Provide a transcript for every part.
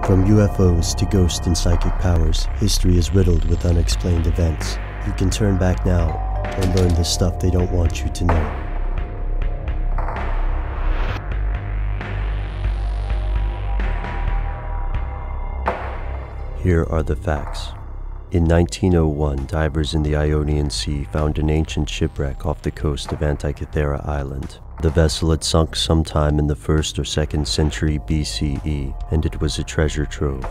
From UFOs to ghost and psychic powers, history is riddled with unexplained events. You can turn back now and learn the stuff they don't want you to know. Here are the facts. In 1901, divers in the Ionian Sea found an ancient shipwreck off the coast of Antikythera Island. The vessel had sunk sometime in the 1st or 2nd century BCE, and it was a treasure trove.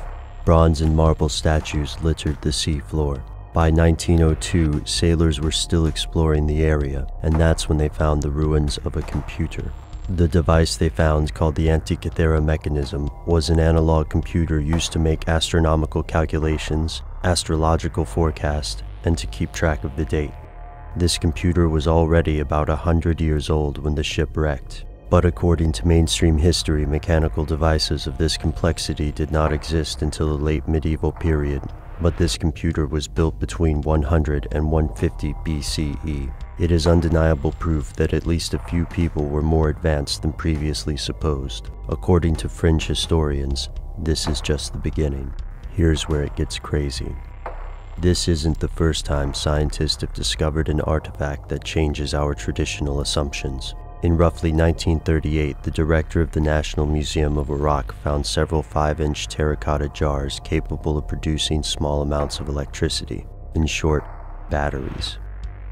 Bronze and marble statues littered the sea floor. By 1902, sailors were still exploring the area, and that's when they found the ruins of a computer. The device they found, called the Antikythera mechanism, was an analog computer used to make astronomical calculations, astrological forecasts, and to keep track of the date. This computer was already about 100 years old when the ship wrecked. But according to mainstream history, mechanical devices of this complexity did not exist until the late medieval period. But this computer was built between 100 and 150 BCE. It is undeniable proof that at least a few people were more advanced than previously supposed. According to fringe historians, this is just the beginning. Here's where it gets crazy. This isn't the first time scientists have discovered an artifact that changes our traditional assumptions. In roughly 1938, the director of the National Museum of Iraq found several 5-inch terracotta jars capable of producing small amounts of electricity. In short, batteries.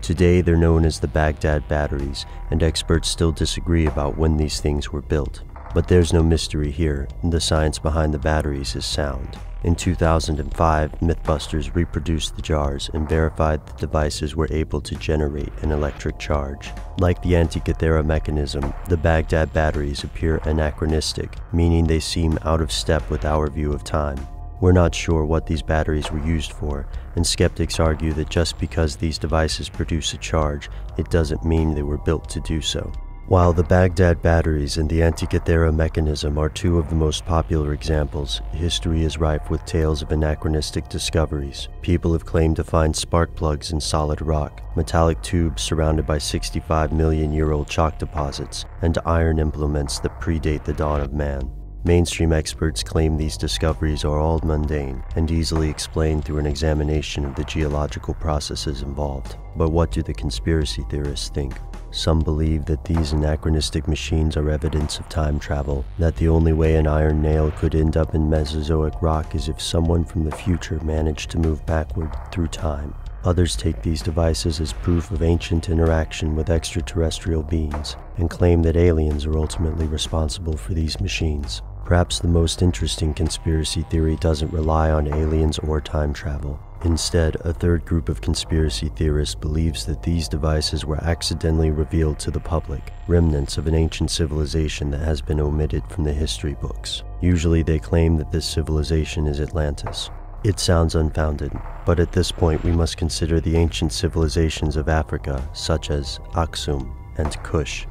Today, they're known as the Baghdad batteries, and experts still disagree about when these things were built. But there's no mystery here, and the science behind the batteries is sound. In 2005, Mythbusters reproduced the jars and verified the devices were able to generate an electric charge. Like the Antikythera mechanism, the Baghdad batteries appear anachronistic, meaning they seem out of step with our view of time. We're not sure what these batteries were used for, and skeptics argue that just because these devices produce a charge, it doesn't mean they were built to do so. While the Baghdad batteries and the Antikythera mechanism are two of the most popular examples, history is rife with tales of anachronistic discoveries. People have claimed to find spark plugs in solid rock, metallic tubes surrounded by 65-million-year-old chalk deposits, and iron implements that predate the dawn of man. Mainstream experts claim these discoveries are all mundane and easily explained through an examination of the geological processes involved. But what do the conspiracy theorists think? Some believe that these anachronistic machines are evidence of time travel, that the only way an iron nail could end up in Mesozoic rock is if someone from the future managed to move backward through time. Others take these devices as proof of ancient interaction with extraterrestrial beings, and claim that aliens are ultimately responsible for these machines. Perhaps the most interesting conspiracy theory doesn't rely on aliens or time travel. Instead, a third group of conspiracy theorists believes that these devices were accidentally revealed to the public, remnants of an ancient civilization that has been omitted from the history books. Usually they claim that this civilization is Atlantis. It sounds unfounded, but at this point we must consider the ancient civilizations of Africa, such as Aksum and Kush.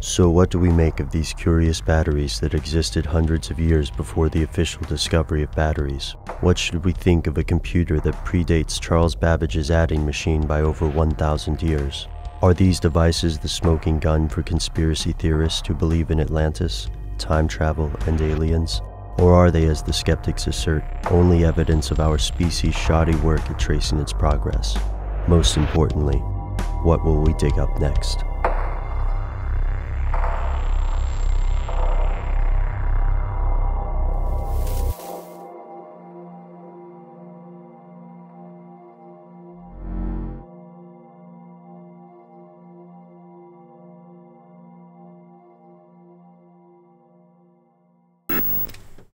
So what do we make of these curious batteries that existed hundreds of years before the official discovery of batteries? What should we think of a computer that predates Charles Babbage's adding machine by over 1,000 years? Are these devices the smoking gun for conspiracy theorists who believe in Atlantis, time travel, and aliens? Or are they, as the skeptics assert, only evidence of our species' shoddy work at tracing its progress? Most importantly, what will we dig up next?